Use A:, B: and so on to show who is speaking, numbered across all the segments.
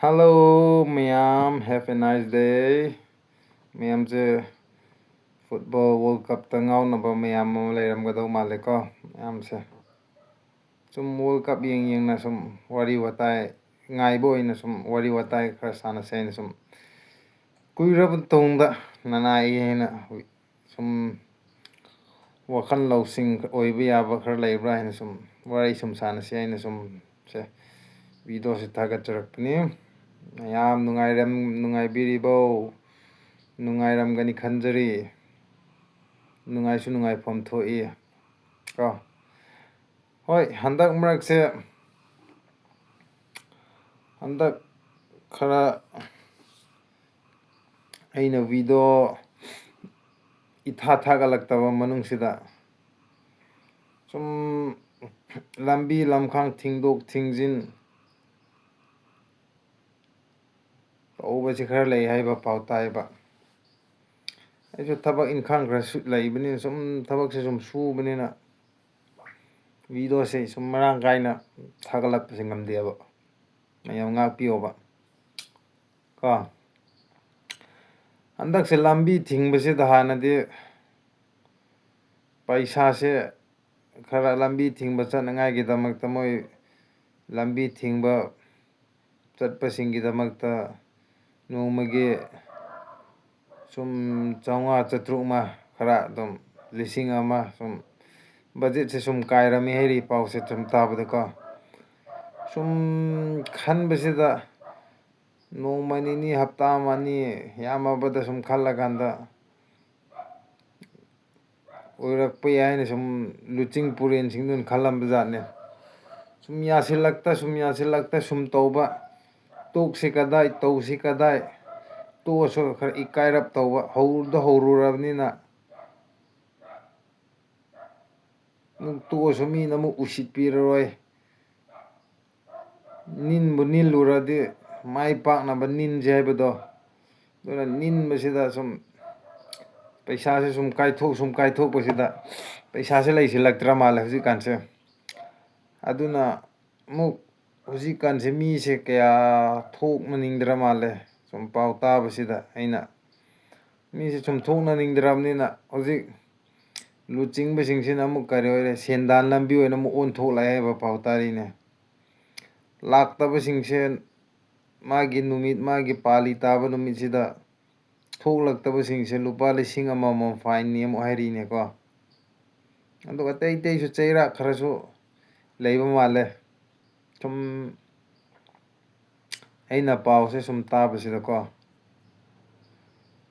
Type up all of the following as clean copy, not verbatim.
A: Hello, ma'am. Have a nice day. ꯃꯌꯥꯝꯁꯦ football world ꯀꯞꯇ ꯉꯥꯎꯅꯕ ꯃꯌꯥꯝ ꯑꯃ ꯂꯩꯔꯝꯒꯗꯧ ꯃꯥꯜꯂꯦꯀꯣ ꯃꯌꯥꯝꯁꯦ ꯁꯨꯝ ꯋꯥꯔꯜ ꯀꯞ ꯌꯦꯡꯅ ꯁꯨꯝ ꯋꯥꯔꯤ ꯋꯥꯇꯥꯏ ꯉꯥꯏꯕ ꯑꯣꯏꯅ ꯁꯨꯝ ꯋꯥꯔꯤ ꯋꯥꯇꯥꯏ ꯈꯔ ꯁꯥꯟꯅꯁꯦ ꯍꯥꯏꯅ ꯁꯨꯝ ꯀꯨꯏꯔꯕ ꯇꯨꯡꯗ ꯅꯅꯥꯏ ꯍꯥꯏꯅ ꯁꯨꯝ ꯋꯥꯈꯜ ꯂꯧꯁꯤꯡ ꯑꯣꯏꯕ ꯌꯥꯕ ꯈꯔ ꯂꯩꯕ꯭ꯔꯥ ꯍꯥꯏꯅ ꯁꯨꯝ ꯋꯥꯔꯤ ꯁꯨꯝ ꯁꯥꯟꯅꯁꯦ ꯍꯥꯏꯅ ꯁꯨꯝ ꯚꯤꯗꯤꯑꯣꯁꯤ ꯊꯥꯒꯠꯆꯔꯛꯄꯅꯤ ꯃꯌꯥꯝ ꯅꯨꯡꯉꯥꯏꯕꯤꯔꯤꯕꯣ ꯅꯨꯡꯉꯥꯏꯔꯝꯒꯅꯤ ꯈꯟꯖꯔꯤ ꯅꯨꯡꯉꯥꯏꯁꯨ ꯅꯨꯡꯉꯥꯏꯐꯝ ꯊꯣꯛꯏ ꯀꯣ ꯍꯣꯏ ꯍꯟꯗꯛ ꯃꯔꯛꯁꯦ ꯍꯟꯗꯛ ꯈꯔ ꯑꯩꯅ ꯚꯤꯗꯤꯑꯣ ꯊꯥꯒꯠꯂꯛꯇꯕ ꯃꯅꯨꯡꯁꯤꯗ ꯁꯨꯝ ꯂꯝꯕꯤ ꯂꯝꯈꯥꯡ ꯊꯤꯡꯗꯣꯛ ꯊꯤꯡꯖꯤꯟ ꯇꯧꯕꯁꯤ ꯈꯔ ꯂꯩ ꯍꯥꯏꯕ ꯄꯥꯎ ꯇꯥꯏꯕ ꯑꯩꯁꯨ ꯊꯕꯛ ꯏꯪꯈꯥꯡ ꯈꯔ ꯂꯩꯕꯅꯤꯅ ꯁꯨꯝ ꯊꯕꯛꯁꯦ ꯁꯨꯝ ꯁꯨꯕꯅꯤꯅ ꯚꯤꯗꯤꯑꯣꯁꯦ ꯁꯨꯝ ꯃꯔꯥꯡ ꯀꯥꯏꯅ ꯊꯥꯒꯠꯂꯛꯄꯁꯦ ꯉꯝꯗꯦꯕ ꯃꯌꯥꯝ ꯉꯥꯛꯄꯤꯌꯣꯕ ꯀꯣ ꯍꯟꯗꯛꯁꯦ ꯂꯝꯕꯤ ꯊꯤꯡꯕꯁꯤꯗ ꯍꯥꯟꯅꯗꯤ ꯄꯩꯁꯥꯁꯦ ꯈꯔ ꯂꯝꯕꯤ ꯊꯤꯡꯕ ꯆꯠꯅꯉꯥꯏꯒꯤꯗꯃꯛꯇ ꯃꯣꯏ ꯂꯝꯕꯤ ꯊꯤꯡꯕ ꯆꯠꯄꯁꯤꯡꯒꯤꯗꯃꯛꯇ ꯅꯣꯡꯃꯒꯤ ꯁꯨꯝ 500-400 ꯈꯔ ꯑꯗꯨꯝ 1,000 ꯁꯨꯝ ꯕꯖꯦꯠꯁꯦ ꯁꯨꯝ ꯀꯥꯏꯔꯝꯃꯤ ꯍꯥꯏꯔꯤ ꯄꯥꯎꯁꯦ ꯁꯨꯝ ꯇꯥꯕꯗꯀꯣ ꯁꯨꯝ ꯈꯟꯕꯁꯤꯗ ꯅꯣꯡꯃ ꯅꯤꯅꯤ ꯍꯞꯇꯥ ꯑꯃꯅꯤ ꯌꯥꯝꯃꯕꯗ ꯁꯨꯝ ꯈꯜꯂꯀꯥꯟꯗ ꯑꯣꯏꯔꯛꯄ ꯌꯥꯏꯅ ꯁꯨꯝ ꯂꯨꯆꯤꯡ ꯄꯨꯔꯦꯟꯁꯤꯡꯗꯨꯅ ꯈꯜꯂꯝꯕ ꯖꯥꯠꯅꯦ ꯁꯨꯝ ꯌꯥꯁꯤꯜꯂꯛꯇ ꯁꯨꯝ ꯇꯧꯕ ꯇꯣꯛꯁꯤ ꯀꯗꯥꯏ ꯇꯧꯁꯤ ꯀꯗꯥꯏ ꯇꯣꯛꯑꯁꯨ ꯈꯔ ꯏꯀꯥꯏꯔꯞ ꯇꯧꯕ ꯍꯧꯔꯨꯔꯕꯅꯤꯅ ꯇꯣꯛꯑꯁꯨ ꯃꯤꯅ ꯑꯃꯨꯛ ꯎꯁꯤꯠꯄꯤꯔꯔꯣꯏ ꯅꯤꯟꯕꯨ ꯅꯤꯜꯂꯨꯔꯗꯤ ꯃꯥꯏ ꯄꯥꯛꯅꯕ ꯅꯤꯟꯁꯦ ꯍꯥꯏꯕꯗꯣ ꯑꯗꯨꯅ ꯅꯤꯟꯕꯁꯤꯗ ꯁꯨꯝ ꯄꯩꯁꯥꯁꯦ ꯁꯨꯝ ꯀꯥꯏꯊꯣꯛꯄꯁꯤꯗ ꯄꯩꯁꯥꯁꯦ ꯂꯩꯁꯤꯜꯂꯛꯇ꯭ꯔ ꯃꯥꯜꯂꯦ ꯍꯧꯖꯤꯛꯀꯥꯟꯁꯦ ꯑꯗꯨꯅ ꯑꯃꯨꯛ ꯍꯧꯖꯤꯛꯀꯥꯟꯁꯦ ꯃꯤꯁꯦ ꯀꯌꯥ ꯊꯣꯛꯅꯅꯤꯡꯗ꯭ꯔ ꯃꯥꯜꯂꯦ ꯁꯨꯝ ꯄꯥꯎ ꯇꯥꯕꯁꯤꯗ ꯑꯩꯅ ꯃꯤꯁꯦ ꯁꯨꯝ ꯊꯣꯛꯅꯅꯤꯡꯗ꯭ꯔꯕꯅꯤꯅ ꯍꯧꯖꯤꯛ ꯂꯨꯆꯤꯡꯕꯁꯤꯡꯁꯤꯅ ꯑꯃꯨꯛ ꯀꯔꯤ ꯑꯣꯏꯔꯦ ꯁꯦꯟꯗꯥꯟ ꯂꯝꯕꯤ ꯑꯣꯏꯅ ꯑꯃꯨꯛ ꯑꯣꯟꯊꯣꯛꯂꯛꯑꯦ ꯍꯥꯏꯕ ꯄꯥꯎ ꯇꯥꯔꯤꯅꯦ ꯂꯥꯛꯇꯕꯁꯤꯡꯁꯦ ꯃꯥꯒꯤ ꯅꯨꯃꯤꯠ ꯃꯥꯒꯤ ꯄꯥꯂꯤ ꯇꯥꯕ ꯅꯨꯃꯤꯠꯁꯤꯗ ꯊꯣꯛꯂꯛꯇꯕꯁꯤꯡꯁꯦ ꯂꯨꯄꯥ 1,000 ꯐꯥꯏꯟꯅꯤ ꯑꯃꯨꯛ ꯍꯥꯏꯔꯤꯅꯦꯀꯣ ꯑꯗꯨꯒ ꯑꯇꯩꯁꯨ ꯆꯩꯔꯥꯛ ꯈꯔꯁꯨ ꯂꯩꯕ ꯃꯥꯜꯂꯦ ꯁꯨꯝ ꯑꯩꯅ ꯄꯥꯎꯁꯦ ꯁꯨꯝ ꯇꯥꯕꯁꯤꯗꯀꯣ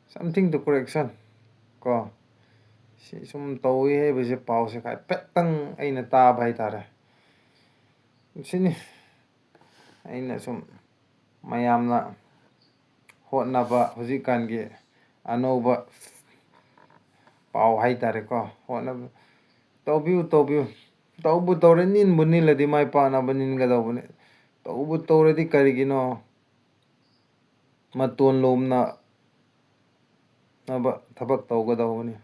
A: ꯁꯝꯊꯤꯡ ꯇꯨ ꯀꯣꯔꯦꯛꯁꯟ ꯀꯣ ꯁꯤ ꯁꯨꯝ ꯇꯧꯋꯤ ꯍꯥꯏꯕꯁꯦ ꯄꯥꯎꯁꯦ ꯍꯥꯏꯐꯦꯠꯇꯪ ꯑꯩꯅ ꯇꯥꯕ ꯍꯥꯏꯇꯥꯔꯦ ꯁꯤꯅꯤ ꯑꯩꯅ ꯁꯨꯝ ꯃꯌꯥꯝꯅ ꯍꯣꯠꯅꯕ ꯍꯧꯖꯤꯛꯀꯥꯟꯒꯤ ꯑꯅꯧꯕ ꯄꯥꯎ ꯍꯥꯏꯇꯥꯔꯦꯀꯣ ꯍꯣꯠꯅꯕ ꯇꯧꯕꯤꯌꯨ ꯇꯧꯕꯨ ꯇꯧꯔꯦ ꯅꯤꯟꯕꯨ ꯅꯤꯜꯂꯗꯤ ꯃꯥꯏ ꯄꯥꯛꯅꯕ ꯅꯤꯟꯒꯗꯧꯕꯅꯤ ꯇꯧꯕꯨ ꯇꯧꯔꯗꯤ ꯀꯔꯤꯒꯤꯅꯣ ꯃꯇꯣꯟ ꯂꯣꯝꯅ ꯊꯕꯛ ꯇꯧꯒꯗꯧꯕꯅꯤ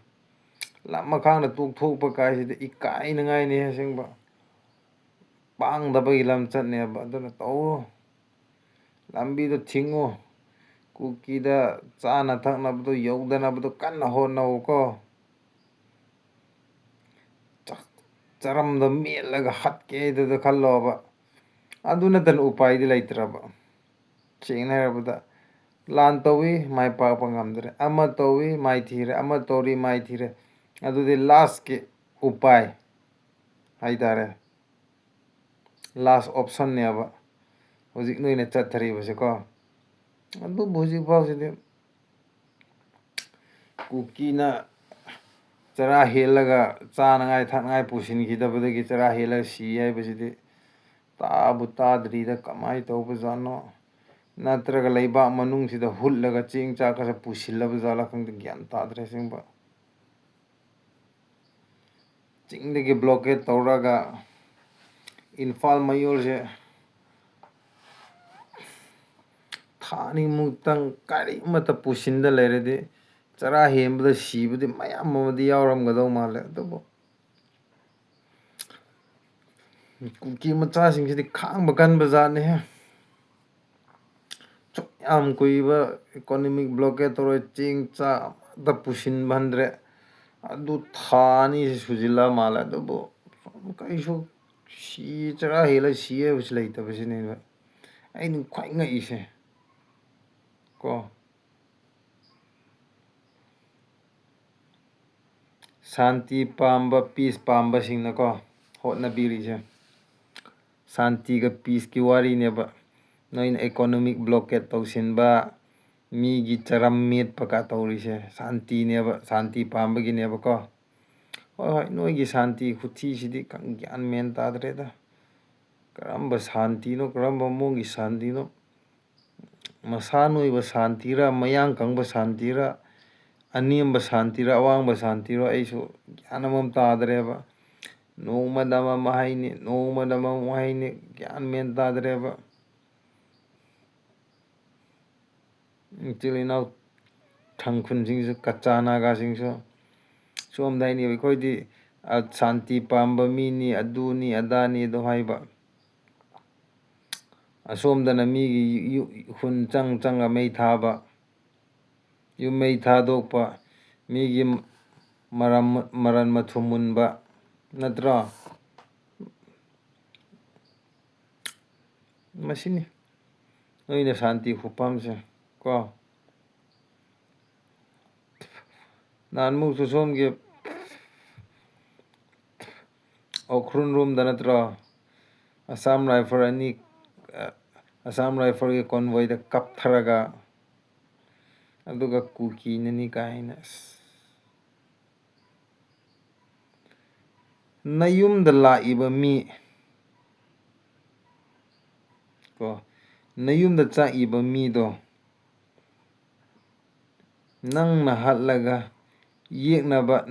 A: ꯂꯝꯃꯈꯥꯡꯗ ꯇꯣꯛꯊꯣꯛꯄ ꯀꯥꯏꯁꯤꯗꯤ ꯏꯀꯥꯏꯅꯉꯥꯏꯅꯤ ꯑꯁꯦꯡꯕ ꯄꯥꯡꯗꯕꯒꯤ ꯂꯝꯆꯠꯅꯦꯕ ꯑꯗꯨꯅ ꯇꯧꯔꯣ ꯂꯝꯕꯤꯗꯣ ꯊꯤꯡꯉꯨ ꯀꯨꯀꯤꯗ ꯆꯥꯅ ꯊꯛꯅꯕꯗꯣ ꯌꯧꯗꯅꯕꯗꯣ ꯀꯟꯅ ꯍꯣꯠꯅꯧꯀꯣ ꯆꯔꯝꯗ ꯃꯦꯠꯂꯒ ꯍꯠꯀꯦꯗꯨꯗ ꯈꯜꯂꯣꯕ ꯑꯗꯨ ꯅꯠꯇꯅ ꯎꯄꯥꯏꯗꯤ ꯂꯩꯇ꯭ꯔꯕ ꯁꯦꯡꯅ ꯍꯥꯏꯔꯕꯗ ꯂꯥꯟ ꯇꯧꯋꯤ ꯃꯥꯏ ꯄꯥꯛꯄ ꯉꯝꯗ꯭ꯔꯦ ꯑꯃ ꯇꯧꯋꯤ ꯃꯥꯏꯊꯤꯔꯦ ꯑꯃ ꯇꯧꯔꯤ ꯃꯥꯏꯊꯤꯔꯦ ꯑꯗꯨꯗꯤ ꯂꯥꯁꯀꯤ ꯎꯄꯥꯏ ꯍꯥꯏꯇꯥꯔꯦ ꯂꯥꯁ ꯑꯣꯞꯁꯟꯅꯦꯕ ꯍꯧꯖꯤꯛ ꯅꯣꯏꯅ ꯆꯠꯊꯔꯤꯕꯁꯦꯀꯣ ꯑꯗꯨꯕꯨ ꯍꯧꯖꯤꯛ ꯐꯥꯎꯁꯤꯗꯤ ꯀꯨꯀꯤꯅ ꯆꯔꯥ ꯍꯦꯜꯂꯒ ꯆꯥꯅꯉꯥꯏ ꯊꯛꯅꯉꯥꯏ ꯄꯨꯁꯤꯟꯈꯤꯗꯕꯗꯒꯤ ꯆꯔꯥ ꯍꯦꯜꯂꯒ ꯁꯤ ꯍꯥꯏꯕꯁꯤꯗꯤ ꯇꯥꯕꯨ ꯇꯥꯗ꯭ꯔꯤꯗ ꯀꯃꯥꯏꯅ ꯇꯧꯕꯖꯥꯠꯅꯣ ꯅꯠꯇ꯭ꯔꯒ ꯂꯩꯕꯥꯛ ꯃꯅꯨꯡꯁꯤꯗ ꯍꯨꯠꯂꯒ ꯆꯦꯡ ꯆꯥꯛ ꯈꯔ ꯄꯨꯁꯤꯜꯂꯕ ꯖꯥꯠꯂꯥ ꯈꯪꯗꯦ ꯒ꯭ꯌꯥꯟ ꯇꯥꯗ꯭ꯔꯦ ꯑꯁꯦꯡꯕ ꯆꯤꯡꯗꯒꯤ ꯕ꯭ꯂꯣꯀꯦꯠ ꯇꯧꯔꯒ ꯏꯝꯐꯥꯜ ꯃꯌꯣꯜꯁꯦ ꯊꯥ ꯑꯅꯤꯃꯨꯛꯇꯪ ꯀꯔꯤꯃꯠꯇ ꯄꯨꯁꯤꯟꯗ ꯂꯩꯔꯗꯤ ꯆꯔꯥ ꯍꯦꯟꯕꯗ ꯁꯤꯕꯗꯤ ꯃꯌꯥꯝ ꯑꯃꯗꯤ ꯌꯥꯎꯔꯝꯒꯗꯧ ꯃꯥꯜꯂꯦ ꯑꯗꯨꯕꯨ ꯀꯨꯀꯤ ꯃꯆꯥꯁꯤꯡꯁꯤꯗꯤ ꯈꯥꯡꯕ ꯀꯟꯕ ꯖꯥꯠꯅꯤꯍꯦ ꯌꯥꯝ ꯀꯨꯏꯕ ꯏꯀꯣꯅꯣꯃꯤꯛ ꯕ꯭ꯂꯣꯀꯦꯠ ꯇꯧꯔ ꯆꯦꯡ ꯆꯥꯛ ꯑꯃꯇ ꯄꯨꯁꯤꯟꯕ ꯍꯟꯗ꯭ꯔꯦ. ꯑꯗꯨ ꯊꯥ 2ꯁꯤ ꯁꯨꯖꯤꯜꯂ ꯃꯥꯜꯂꯦ. ꯑꯗꯨꯕꯨ ꯀꯩꯁꯨ ꯆꯔꯥ ꯍꯦꯜꯂ ꯁꯤ ꯍꯥꯏꯕꯁꯤ ꯂꯩꯇꯕꯁꯤꯅꯦꯕ ꯑꯩꯅ ꯈ꯭ꯋꯥꯏ ꯉꯛꯏꯁꯦ ꯀꯣ. ꯁꯥꯟꯇꯤ ꯄꯥꯝꯕ ꯄꯤꯁ ꯄꯥꯝꯕꯁꯤꯡꯅꯀꯣ ꯍꯣꯠꯅꯕꯤꯔꯤꯁꯦ ꯁꯥꯟꯇꯤꯒ ꯄꯤꯁꯀꯤ ꯋꯥꯔꯤꯅꯦꯕ. ꯅꯣꯏꯅ ꯏꯀꯣꯅꯣꯃꯤꯛ ꯕ꯭ꯂꯣꯀꯦꯠ ꯇꯧꯁꯤꯟꯕ, ꯃꯤꯒꯤ ꯆꯔꯝ ꯃꯦꯠꯄꯀ ꯇꯧꯔꯤꯁꯦ ꯁꯥꯟꯇꯤꯅꯦꯕ, ꯁꯥꯟꯇꯤ ꯄꯥꯝꯕꯒꯤꯅꯦꯕꯀꯣ. ꯍꯣꯏ ꯅꯣꯏꯒꯤ ꯁꯥꯟꯇꯤ ꯈꯨꯊꯤꯁꯤꯗꯤ ꯒ꯭ꯌꯥꯟ ꯃꯦꯟ ꯇꯥꯗ꯭ꯔꯦꯗ. ꯀꯔꯝꯕ ꯁꯥꯟꯇꯤꯅꯣ, ꯀꯔꯝꯕ ꯃꯑꯣꯡꯒꯤ ꯁꯥꯟꯇꯤꯅꯣ? ꯃꯁꯥ ꯅꯣꯏꯕ ꯁꯥꯟꯇꯤꯔ, ꯃꯌꯥꯡ ꯀꯪꯕ ꯁꯥꯟꯇꯤꯔ, ꯑꯅꯦꯝꯕ ꯁꯥꯟꯇꯤꯔ, ꯑꯋꯥꯡꯕ ꯁꯥꯟꯇꯤꯔꯣ ꯑꯩꯁꯨ ꯒ꯭ꯌꯥꯟ ꯑꯃ ꯇꯥꯗ꯭ꯔꯦꯕ. ꯅꯣꯡꯃꯗ ꯑꯃ ꯍꯥꯏꯅꯤ, ꯅꯣꯡꯃꯗ ꯑꯃ ꯍꯥꯏꯅꯤ, ꯒ꯭ꯌꯥꯟ ꯃꯦꯟ ꯇꯥꯗ꯭ꯔꯦꯕ. ꯏꯆꯤꯜ ꯏꯅꯥꯎ ꯊꯪꯈꯨꯟꯁꯤꯡꯁꯨ, ꯀꯆꯥ ꯅꯥꯒꯥꯁꯤꯡꯁꯨ ꯁꯣꯝꯗ ꯍꯥꯏꯅꯤ ꯑꯩꯈꯣꯏꯗꯤ ꯁꯥꯟꯇꯤ ꯄꯥꯝꯕ ꯃꯤꯅꯤ, ꯑꯗꯨꯅꯤ ꯑꯗꯥꯅꯤ ꯑꯗꯨ ꯍꯥꯏꯕ. ꯑꯁꯣꯝꯗꯅ ꯃꯤꯒꯤ ꯈꯨꯟ ꯆꯪꯉ ꯃꯩ ꯊꯥꯕ, ꯌꯨꯝ ꯃꯩ ꯊꯥꯗꯣꯛꯄ, ꯃꯤꯒꯤ ꯃꯔꯟ ꯃꯊꯨꯝ ꯃꯨꯟꯕ, ꯅꯠꯇ꯭ꯔꯣ? ꯃꯁꯤꯅꯤ ꯅꯣꯏꯅ ꯁꯥꯟꯇꯤ ꯈꯨꯄꯥꯝꯁꯦ ꯀꯣ. ꯅꯍꯥꯟꯃꯨꯛꯁꯨ ꯁꯣꯝꯒꯤ ꯎꯈ꯭ꯔꯨꯜ ꯔꯣꯝꯗ ꯅꯠꯇ꯭ꯔꯣ ꯑꯁꯥꯝ ꯔꯥꯏꯐꯜꯒꯤ ꯀꯣꯟꯚꯣꯏꯗ ꯀꯥꯞꯊꯔꯒ ꯑꯗꯨꯒ ꯀꯨꯀꯤꯅꯅꯤ ꯀꯥꯏꯅ. ꯅꯌꯨꯝꯗ ꯂꯥꯛꯏꯕ ꯃꯤ ꯀꯣ, ꯅꯌꯨꯝꯗ ꯆꯥꯛꯏꯕ ꯃꯤꯗꯣ ꯅꯪꯅ ꯍꯥꯠꯂꯒ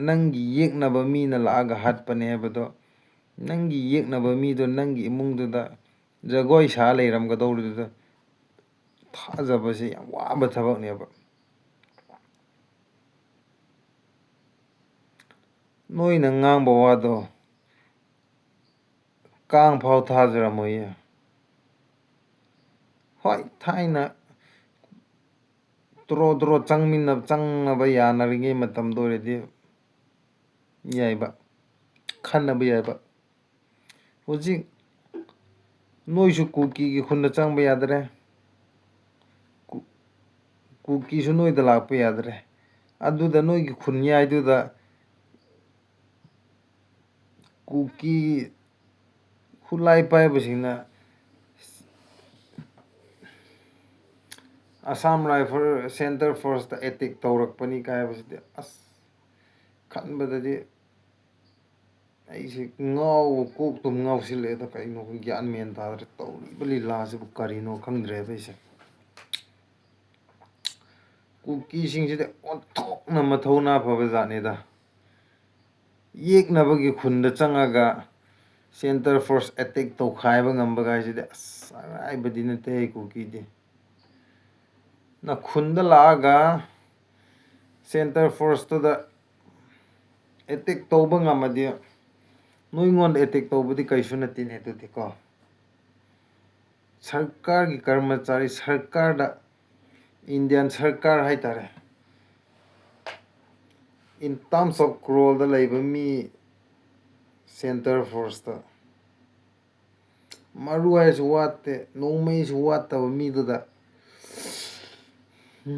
A: ꯅꯪꯒꯤ ꯌꯦꯛꯅꯕ ꯃꯤꯅ ꯂꯥꯛꯑꯒ ꯍꯥꯠꯄꯅꯦ ꯍꯥꯏꯕꯗꯣ, ꯅꯪꯒꯤ ꯌꯦꯛꯅꯕ ꯃꯤꯗꯣ ꯅꯪꯒꯤ ꯏꯃꯨꯡꯗꯨꯗ ꯖꯒꯣꯏ ꯁꯥ ꯂꯩꯔꯝꯒꯗꯧꯔꯤꯗꯨꯗ ꯊꯥꯖꯕꯁꯦ ꯌꯥꯝ ꯋꯥꯕ ꯊꯕꯛꯅꯦꯕ. ꯅꯣꯏꯅ ꯉꯥꯡꯕ ꯋꯥꯗꯣ ꯀꯥꯡ ꯐꯥꯎ ꯊꯥꯖꯔꯝꯃꯣꯏꯌꯦ. ꯍꯣꯏ ꯊꯥꯏꯅ ꯇ꯭ꯔꯣ ꯆꯪꯅꯕ ꯌꯥꯅꯔꯤꯉꯩ ꯃꯇꯝꯗ ꯑꯣꯏꯔꯗꯤ ꯌꯥꯏꯕ, ꯈꯟꯅꯕ ꯌꯥꯏꯕ. ꯍꯧꯖꯤꯛ ꯅꯣꯏꯁꯨ ꯀꯨꯀꯤꯒꯤ ꯈꯨꯟꯗ ꯆꯪꯕ ꯌꯥꯗ꯭ꯔꯦ, ꯀꯨꯀꯤꯁꯨ ꯅꯣꯏꯗ ꯂꯥꯛꯄ ꯌꯥꯗ꯭ꯔꯦ. ꯑꯗꯨꯗ ꯅꯣꯏꯒꯤ ꯈꯨꯟꯌꯥꯏꯗꯨꯗ ꯀꯨꯀꯤ ꯈꯨꯠꯂꯥꯏ ꯄꯥꯏꯕꯁꯤꯡꯅ ꯑꯁꯥꯝ ꯔꯥꯏꯐꯜ ꯁꯦꯟꯇꯔ ꯐꯣꯔꯁꯇ ꯑꯦꯇꯦꯛ ꯇꯧꯔꯛꯄꯅꯤ ꯍꯥꯏꯕꯁꯤꯗꯤ ꯈꯟꯕꯗꯗꯤ ꯑꯩꯁꯦ ꯀꯣꯛꯇꯨꯝ ꯉꯥꯎꯁꯤꯜꯂꯛꯑꯦꯗ. ꯀꯩꯅꯣ ꯒ꯭ꯌꯥꯟ ꯃꯦꯟ ꯇꯥꯗ꯭ꯔꯦ ꯇꯧꯔꯤꯕ ꯂꯤꯂꯥꯁꯤꯕꯨ ꯀꯔꯤꯅꯣ ꯈꯪꯗ꯭ꯔꯦꯕ ꯑꯩꯁꯦ. ꯀꯨꯀꯤꯁꯤꯡꯁꯤꯗꯤ ꯑꯣꯟꯊꯣꯛꯅ ꯃꯊꯧꯅꯥ ꯐꯕ ꯖꯥꯠꯅꯤꯗ. ꯌꯦꯛꯅꯕꯒꯤ ꯈꯨꯟꯗ ꯆꯪꯉꯒ ꯁꯦꯟꯇꯔ ꯐꯣꯔꯁ ꯑꯦꯇꯦꯛ ꯇꯧꯈꯥꯏꯕ ꯉꯝꯕ ꯒꯥꯏꯁꯤꯗꯤ ꯑꯔꯥꯏꯕꯗꯤ ꯅꯠꯇꯦ. ꯀꯨꯀꯤꯗꯤ ꯈꯨꯟꯗ ꯂꯥꯛꯑꯒ ꯁꯦꯟꯇꯔ ꯐꯣꯔꯁꯇꯨꯗ ꯑꯦꯇꯦꯛ ꯇꯧꯕ ꯉꯝꯃꯗꯤ ꯅꯣꯏꯉꯣꯟꯗ ꯑꯦꯇꯦꯛ ꯇꯧꯕꯗꯤ ꯀꯩꯁꯨ ꯅꯠꯇꯦꯅꯦ. ꯑꯗꯨꯗꯤ ꯀꯣ, ꯁꯔꯀꯥꯔꯒꯤ ꯀꯔꯃꯆꯥꯔꯤ, ꯁꯔꯀꯥꯔꯗ, ꯏꯟꯗꯤꯌꯥꯟ ꯁꯔꯀꯥꯔ ꯍꯥꯏꯇꯥꯔꯦ, ꯏꯟ ꯇꯥꯔꯝꯁ ꯑꯣꯐ ꯀ꯭ꯔꯣꯔꯗ ꯂꯩꯕ ꯃꯤ ꯁꯦꯟꯇꯔ ꯐꯣꯔꯁꯇ ꯃꯔꯨ ꯍꯥꯏꯔꯁꯨ ꯋꯥꯠꯇꯦ, ꯅꯣꯡꯃꯩꯁꯨ ꯋꯥꯠꯇꯕ ꯃꯤꯗꯨꯗ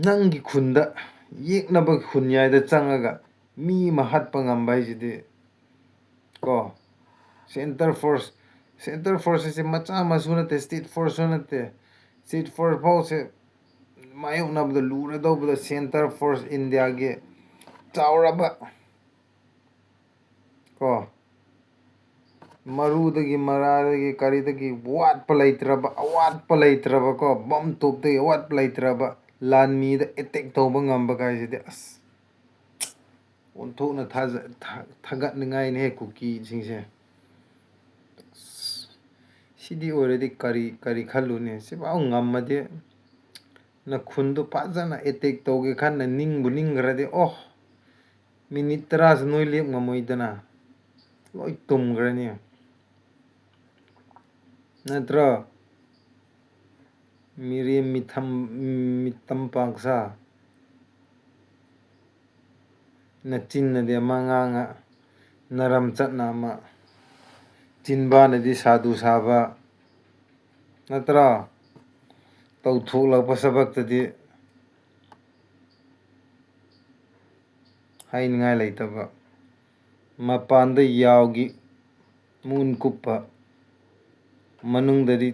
A: ꯅꯪꯒꯤ ꯈꯨꯟꯗ ꯌꯦꯛꯅꯕ ꯈꯨꯟꯌꯥꯏꯗ ꯆꯪꯉꯒ ꯃꯤ ꯑꯃ ꯍꯥꯠꯄ ꯉꯝꯕ ꯍꯥꯏꯁꯤꯗꯤ ꯀꯣ. ꯁꯦꯟꯇꯔ ꯐꯣꯔꯁ ꯃꯆꯥ ꯃꯁꯨ ꯅꯠꯇꯦ, ꯁ꯭ꯇꯦꯠ ꯐꯣꯔꯁꯁꯨ ꯅꯠꯇꯦ. ꯁ꯭ꯇꯦꯠ ꯐꯣꯔꯁ ꯐꯥꯎꯁꯦ ꯃꯥꯌꯣꯛꯅꯕꯗ ꯂꯨꯔꯗꯧꯕꯗ ꯁꯦꯟꯇꯔ ꯐꯣꯔꯁ, ꯏꯟꯗꯤꯌꯥꯒꯤ ꯆꯥꯎꯔꯕ ꯀꯣ, ꯃꯔꯨꯗꯒꯤ ꯃꯔꯥꯗꯒꯤ ꯀꯔꯤꯗꯒꯤ ꯑꯋꯥꯠꯄ ꯂꯩꯇ꯭ꯔꯕ ꯀꯣ, ꯕꯝ ꯇꯣꯞꯇꯒꯤ ꯑꯋꯥꯠꯄ ꯂꯩꯇ꯭ꯔꯕ ꯂꯥꯟꯃꯤꯗ ꯑꯦꯇꯦꯛ ꯇꯧꯕꯉꯝꯕ ꯀꯥꯏꯁꯤꯗꯤ ꯑꯣꯟꯊꯣꯛꯅ ꯊꯥꯒꯠꯅꯤꯡꯉꯥꯏꯅꯤꯍꯦ ꯀꯨꯀꯤꯁꯤꯡꯁꯦ. ꯁꯤꯗꯤ ꯑꯣꯏꯔꯗꯤ ꯀꯔꯤ ꯈꯜꯂꯨꯅꯤ. ꯁꯤꯐꯥꯎ ꯉꯝꯃꯗꯤ ꯈꯨꯟꯗꯨ ꯐꯖꯅ ꯑꯦꯇꯦꯛ ꯇꯧꯒꯦ ꯈꯟꯅ ꯅꯤꯡꯕꯨ ꯅꯤꯡꯈ꯭ꯔꯗꯤ ꯃꯤꯅꯤꯠ 10ꯁꯨ ꯅꯣꯏ ꯂꯦꯞ ꯉꯝꯃꯣꯏꯗꯅ ꯂꯣꯏ ꯇꯨꯝꯈ꯭ꯔꯅꯤ. ꯅꯠꯇ꯭ꯔꯣ? ꯃꯤꯔꯦꯝ ꯃꯤꯇꯝꯄꯥꯛꯁꯥ ꯅꯆꯤꯟꯅꯗꯤ ꯑꯃ ꯉꯥꯡꯉ ꯅꯔꯝ ꯆꯠꯅ ꯑꯃ ꯆꯤꯟꯕꯥꯅꯗꯤ ꯁꯥꯗꯨ ꯁꯥꯕ ꯅꯠꯇ꯭ꯔꯥ ꯇꯧꯊꯣꯛꯂꯛꯄ ꯊꯕꯛꯇꯗꯤ ꯍꯥꯏꯅꯤꯡꯉꯥꯏ ꯂꯩꯇꯕ ꯃꯄꯥꯟꯗ ꯌꯥꯎꯒꯤ ꯃꯨꯟ ꯀꯨꯞꯄ ꯃꯅꯨꯡꯗꯗꯤ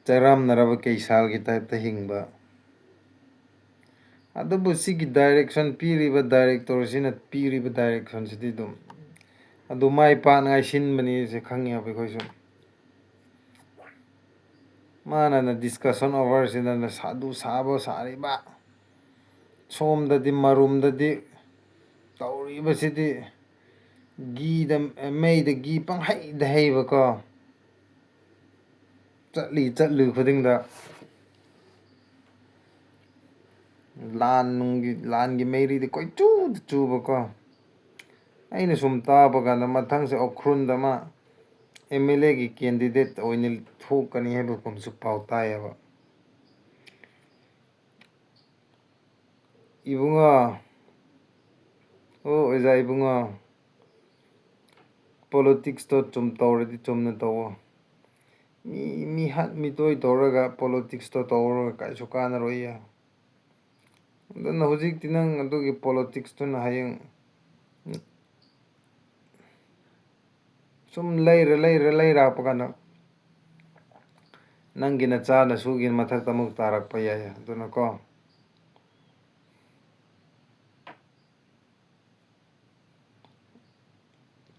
A: ꯆꯔꯥꯝꯅꯔꯕ ꯀꯩꯁꯥꯜꯒꯤ ꯇꯥꯏꯞꯇ ꯍꯤꯡꯕ ꯑꯗꯨꯕꯨ ꯁꯤꯒꯤ ꯗꯥꯏꯔꯦꯛꯁꯟ ꯄꯤꯔꯤꯕ ꯗꯥꯏꯔꯦꯛꯇꯔꯁꯤꯅ ꯄꯤꯔꯤꯕ ꯗꯥꯏꯔꯦꯛꯁꯟꯁꯤꯗꯤ ꯑꯗꯨ ꯃꯥꯏ ꯄꯥꯛꯅꯉꯥꯏ ꯁꯤꯟꯕꯅꯤꯁꯦ ꯈꯪꯉꯦꯕ ꯑꯩꯈꯣꯏꯁꯨ ꯃꯥꯅ ꯗꯤꯁꯀꯁꯟ ꯑꯣꯚꯔꯁꯤꯗꯅ ꯁꯥꯗꯨ ꯁꯥꯕ ꯁꯥꯔꯤꯕ ꯁꯣꯝꯗꯗꯤ ꯃꯔꯨꯝꯗꯗꯤ ꯇꯧꯔꯤꯕꯁꯤꯗꯤ ꯒꯤꯗ ꯃꯩꯗ ꯒꯤ ꯄꯪꯍꯩꯗ ꯍꯩꯕꯀꯣ ꯆꯠꯂꯤ ꯈꯨꯗꯤꯡꯗ ꯂꯥꯟꯒꯤ ꯃꯩꯔꯤꯗꯤ ꯀꯣꯏꯆꯨꯗ ꯆꯨꯕꯀꯣ ꯑꯩꯅ ꯁꯨꯝ ꯇꯥꯕ ꯀꯥꯟꯗ ꯃꯊꯪꯁꯦ ꯎꯈ꯭ꯔꯨꯜꯗ ꯑꯃ ꯑꯦꯝ ꯑꯦꯜ ꯑꯦꯒꯤ ꯀꯦꯟꯗꯤꯗꯦꯠ ꯑꯣꯏꯅ ꯊꯣꯛꯀꯅꯤ ꯍꯥꯏꯕꯒꯨꯝꯁꯨ ꯄꯥꯎ ꯇꯥꯏꯌꯦꯕ ꯏꯕꯨꯡꯉꯣ ꯑꯣ ꯑꯣꯖꯥ ꯏꯕꯨꯡꯉꯣ ꯄꯣꯂꯤꯇꯤꯛꯁꯇꯣ ꯇꯧꯔꯗꯤ ꯆꯨꯝꯅ ꯇꯧꯋꯣ ꯃꯤꯍꯠ ꯃꯤꯇꯣꯏ ꯇꯧꯔꯒ ꯄꯣꯂꯤꯇꯤꯛꯁꯇꯣ ꯇꯧꯔꯒ ꯀꯩꯁꯨ ꯀꯥꯟꯅꯔꯣꯏꯌꯦ ꯑꯗꯨꯅ ꯍꯧꯖꯤꯛꯇꯤ ꯅꯪ ꯑꯗꯨꯒꯤ ꯄꯣꯂꯤꯇꯤꯛꯁꯇꯨꯅ ꯍꯌꯦꯡ ꯁꯨꯝ ꯂꯩꯔꯛꯄ ꯀꯥꯟꯗ ꯅꯪꯒꯤ ꯅꯆꯥ ꯅꯁꯨꯒꯤ ꯃꯊꯛꯇ ꯑꯃꯨꯛ ꯇꯥꯔꯛꯄ ꯌꯥꯏ ꯑꯗꯨꯅꯀꯣ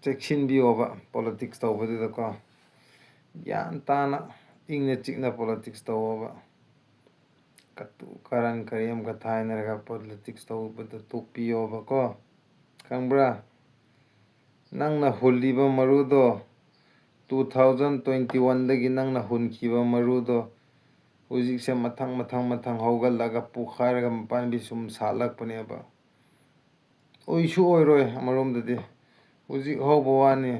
A: ꯆꯦꯛꯁꯤꯟꯕꯤꯌꯣꯕ ꯄꯣꯂꯤꯇꯤꯛꯁ ꯇꯧꯕꯗꯨꯗꯀꯣ ꯒ꯭ꯌꯥꯟ ꯇꯥꯅ ꯏꯪꯅ ꯆꯤꯛꯅ ꯄꯣꯂꯤꯇꯤꯛꯁ ꯇꯧꯋꯣꯕ ꯀꯇꯨ ꯀꯔꯟ ꯀꯔꯤ ꯑꯃꯒ ꯊꯥꯏꯅꯔꯒ ꯄꯣꯂꯤꯇꯤꯛꯁ ꯇꯧꯕꯗ ꯇꯣꯛꯄꯤꯌꯣꯕꯀꯣ ꯈꯪꯕ꯭ꯔꯥ ꯅꯪꯅ ꯍꯨꯜꯂꯤꯕ ꯃꯔꯨꯗꯣ 2021ꯗꯒꯤ ꯅꯪꯅ ꯍꯨꯟꯈꯤꯕ ꯃꯔꯨꯗꯣ ꯍꯧꯖꯤꯛꯁꯦ ꯃꯊꯪ ꯍꯧꯒꯠꯂꯒ ꯄꯣꯛꯈꯥꯏꯔꯒ ꯃꯄꯥꯟꯕꯤ ꯁꯨꯝ ꯁꯥꯠꯂꯛꯄꯅꯦꯕ ꯑꯣꯏꯁꯨ ꯑꯣꯏꯔꯣꯏ ꯑꯃꯔꯣꯝꯗꯗꯤ ꯍꯧꯖꯤꯛ ꯍꯧꯕ ꯋꯥꯅꯤ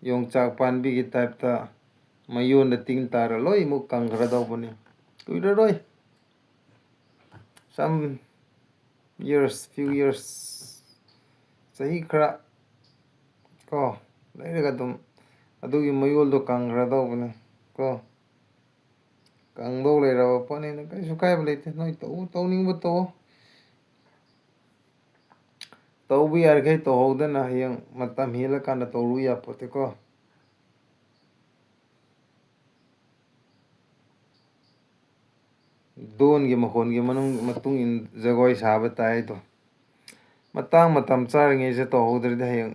A: ꯌꯣꯡꯆꯥꯛ ꯄꯥꯝꯕꯤꯒꯤ ꯇꯥꯏꯞꯇ ꯃꯌꯣꯟꯗ ꯇꯤꯡ ꯇꯥꯔ ꯂꯣꯏꯃꯨꯛ ꯀꯪꯈ꯭ꯔꯗꯧꯕꯅꯤ ꯀꯨꯏꯔꯔꯣꯏ few years ꯆꯍꯤ ꯈꯔ ꯀꯣ ꯂꯩꯔꯒ ꯑꯗꯨꯝ ꯑꯗꯨꯒꯤ ꯃꯌꯣꯜꯗꯣ ꯀꯪꯈ꯭ꯔꯗꯧꯕꯅꯤ ꯀꯣ ꯀꯪꯗꯧ ꯂꯩꯔꯕ ꯄꯣꯠꯅꯤꯅ ꯀꯩꯁꯨ ꯀꯥꯏꯕ ꯂꯩꯇꯦ ꯅꯣꯏ ꯇꯧꯅꯤꯡꯕ ꯇꯧꯕ ꯌꯥꯔꯤꯈꯩ ꯇꯧꯍꯧꯗꯅ ꯍꯌꯦꯡ ꯃꯇꯝ ꯍꯦꯜꯂꯀꯥꯟꯗ ꯇꯧꯔꯨ ꯌꯥꯄꯣꯠꯇꯦꯀꯣ ꯗꯣꯟꯒꯤ ꯃꯈꯣꯟꯒꯤ ꯃꯇꯨꯡ ꯏꯟꯅ ꯖꯒꯣꯏ ꯁꯥꯕ ꯇꯥꯏꯗꯣ ꯃꯇꯝ ꯆꯥꯔꯤꯉꯩꯁꯦ ꯇꯧꯍꯧꯗ꯭ꯔꯗꯤ ꯍꯌꯦꯡ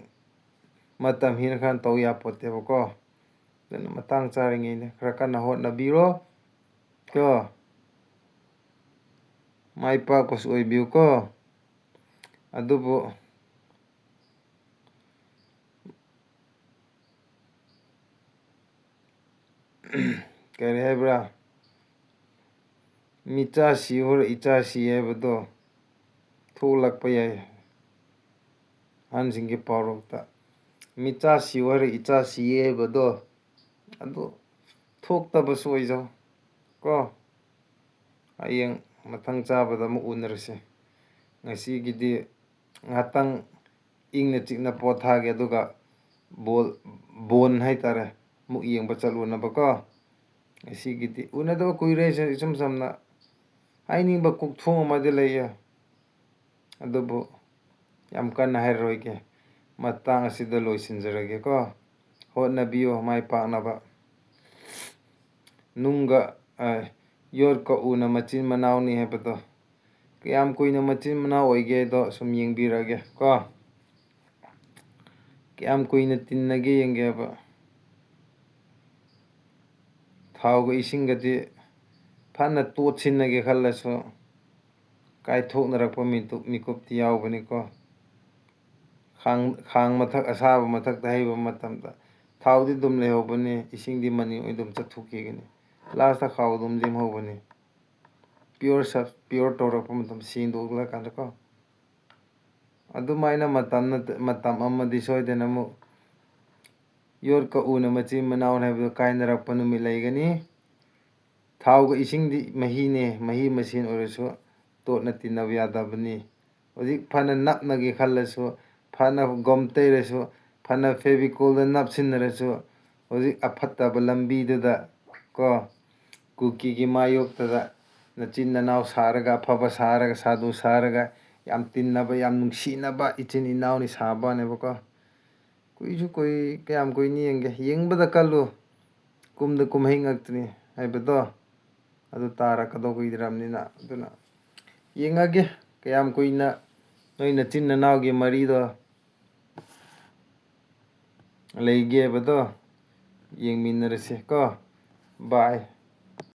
A: ꯃꯇꯝ ꯍꯦꯜꯂꯀꯥꯟꯗ ꯇꯧ ꯌꯥꯄꯣꯠꯇꯦꯕꯀꯣ ꯑꯗꯨꯅ ꯃꯇꯥꯡ ꯆꯥꯔꯤꯉꯩꯅꯦ ꯈꯔ ꯀꯟꯅ ꯍꯣꯠꯅꯕꯤꯔꯣ ꯀꯣ ꯃꯥꯏ ꯄꯥꯛꯄꯁꯨ ꯑꯣꯏꯕꯤꯌꯨꯀꯣ ꯑꯗꯨꯕꯨ ꯀꯔꯤ ꯍꯥꯏꯕ꯭ꯔꯥ ꯃꯤꯆꯥ ꯁꯤꯍꯧꯔ ꯏꯆꯥ ꯁꯤ ꯍꯥꯏꯕꯗꯣ ꯊꯣꯛꯂꯛꯄ ꯌꯥꯏ ꯑꯍꯟꯁꯤꯡꯒꯤ ꯄꯥꯎꯔꯧꯗ ꯃꯤꯆꯥ ꯁꯤꯍꯧꯔ ꯏꯆꯥ ꯁꯤꯌꯦ ꯍꯥꯏꯕꯗꯣ ꯑꯗꯨ ꯊꯣꯛꯇꯕꯁꯨ ꯑꯣꯏꯖꯧ ꯀꯣ ꯍꯌꯦꯡ ꯃꯊꯪ ꯆꯥꯕꯗ ꯑꯃꯨꯛ ꯎꯅꯔꯁꯦ ꯉꯁꯤꯒꯤꯗꯤ ꯉꯥꯛꯇꯪ ꯏꯪꯅ ꯆꯤꯛꯅ ꯄꯣꯊꯥꯒꯦ ꯑꯗꯨꯒ ꯕꯣꯟ ꯍꯥꯏꯇꯥꯔꯦ ꯑꯃꯨꯛ ꯌꯦꯡꯕ ꯆꯠꯂꯨꯅꯕꯀꯣ ꯉꯁꯤꯒꯤꯗꯤ ꯎꯅꯗꯕ ꯀꯨꯏꯔꯦ ꯏꯆꯝ ꯆꯝꯅ ꯍꯥꯏꯅꯤꯡꯕ ꯀꯣꯛꯊꯣꯡ ꯑꯃꯗꯤ ꯂꯩꯌꯦ ꯑꯗꯨꯕꯨ ꯌꯥꯝ ꯀꯟꯅ ꯍꯥꯏꯔꯔꯣꯏꯒꯦ ꯃꯇꯥꯡ ꯑꯁꯤꯗ ꯂꯣꯏꯁꯤꯟꯖꯔꯒꯦꯀꯣ ꯍꯣꯠꯅꯕꯤꯌꯨ ꯃꯥꯏ ꯄꯥꯛꯅꯕ ꯅꯨꯡꯒ ꯌꯣꯠꯀ ꯎꯅ ꯃꯆꯤꯟ ꯃꯅꯥꯎꯅꯤ ꯍꯥꯏꯕꯗꯣ ꯀꯌꯥꯝ ꯀꯨꯏꯅ ꯃꯆꯤꯟ ꯃꯅꯥꯎ ꯑꯣꯏꯒꯦꯗꯣ ꯁꯨꯝ ꯌꯦꯡꯕꯤꯔꯒꯦ ꯀꯣ ꯀꯌꯥꯝ ꯀꯨꯏꯅ ꯇꯤꯟꯅꯒꯦ ꯌꯦꯡꯒꯦꯕ ꯊꯥꯎꯒ ꯏꯁꯤꯡꯒꯗꯤ ꯐꯅ ꯇꯣꯠꯁꯤꯟꯅꯒꯦ ꯈꯜꯂꯁꯨ ꯀꯥꯏꯊꯣꯛꯅꯔꯛꯄ ꯃꯤꯀꯨꯞꯇꯤ ꯌꯥꯎꯕꯅꯤꯀꯣ ꯈꯥꯡ ꯃꯊꯛ ꯑꯁꯥꯕ ꯃꯊꯛꯇ ꯍꯩꯕ ꯃꯇꯝꯗ ꯊꯥꯎꯗꯤ ꯑꯗꯨꯝ ꯂꯩꯍꯧꯕꯅꯤ ꯏꯁꯤꯡꯗꯤ ꯃꯅꯤꯡ ꯑꯣꯏ ꯑꯗꯨꯝ ꯆꯠꯊꯣꯛꯈꯤꯒꯅꯤ ꯂꯥꯁꯇ ꯈꯥꯎ ꯑꯗꯨꯝ ꯂꯦꯝꯍꯧꯕꯅꯤ ꯄꯤꯌꯣꯔ ꯇꯧꯔꯛꯄ ꯃꯇꯝ ꯁꯦꯡꯗꯣꯛꯂꯀꯥꯟꯗꯀꯣ ꯑꯗꯨꯃꯥꯏꯅ ꯃꯇꯝ ꯑꯃꯗꯤ ꯁꯣꯏꯗꯅ ꯑꯃꯨꯛ ꯌꯣꯠꯀ ꯎꯅ ꯃꯆꯤꯟ ꯃꯅꯥꯎ ꯍꯥꯏꯕꯗꯣ ꯀꯥꯏꯅꯔꯛꯄ ꯅꯨꯃꯤꯠ ꯂꯩꯒꯅꯤ. ꯊꯥꯎꯒ ꯏꯁꯤꯡꯗꯤ ꯃꯍꯤꯅꯦ, ꯃꯍꯤ ꯃꯁꯦꯟ ꯑꯣꯏꯔꯁꯨ ꯇꯣꯠꯅ ꯇꯤꯟꯅꯕ ꯌꯥꯗꯕꯅꯤ. ꯍꯧꯖꯤꯛ ꯐꯅ ꯅꯞꯅꯒꯦ ꯈꯜꯂꯁꯨ, ꯐꯅ ꯒꯝ ꯇꯩꯔꯁꯨ, ꯐꯅ ꯐꯦꯕꯤꯀꯣꯜꯗ ꯅꯞꯁꯤꯟꯅꯔꯁꯨ, ꯍꯧꯖꯤꯛ ꯑꯐꯠꯇꯕ ꯂꯝꯕꯤꯗꯨꯗ ꯀꯣ ꯀꯨꯀꯤꯒꯤ ꯃꯥꯌꯣꯛꯇꯗ ꯅꯆꯤꯟ ꯅꯅꯥꯎ ꯁꯥꯔꯒ, ꯑꯐꯕ ꯁꯥꯔꯒ, ꯁꯥꯗꯨ ꯁꯥꯔꯒ, ꯌꯥꯝ ꯇꯤꯟꯅꯕ, ꯌꯥꯝ ꯅꯨꯡꯁꯤꯅꯕ ꯏꯆꯤꯟ ꯏꯅꯥꯎꯅꯤ ꯁꯥꯕꯅꯦꯕꯀꯣ. ꯀꯌꯥꯝ ꯀꯨꯏꯅ ꯌꯦꯡꯒꯦ? ꯌꯦꯡꯕꯗ ꯀꯜꯂꯨ, ꯀꯨꯝꯗ ꯀꯨꯝꯍꯩ ꯉꯥꯛꯇꯅꯤ ꯍꯥꯏꯕꯗꯣ ꯑꯗꯨ ꯇꯥꯔꯛꯀꯗꯧ ꯀꯨꯏꯗ꯭ꯔꯕꯅꯤꯅ. ꯑꯗꯨꯅ ꯌꯦꯡꯉꯒꯦ ꯀꯌꯥꯝ ꯀꯨꯏꯅ ꯅꯣꯏ ꯅꯆꯤꯟ ꯅꯅꯥꯎꯒꯤ ꯃꯔꯤꯗꯣ ꯂꯩꯒꯦ ꯍꯥꯏꯕꯗꯣ ꯌꯦꯡꯃꯤꯟꯅꯔꯁꯤ ꯀꯣ. ꯕꯥꯏ.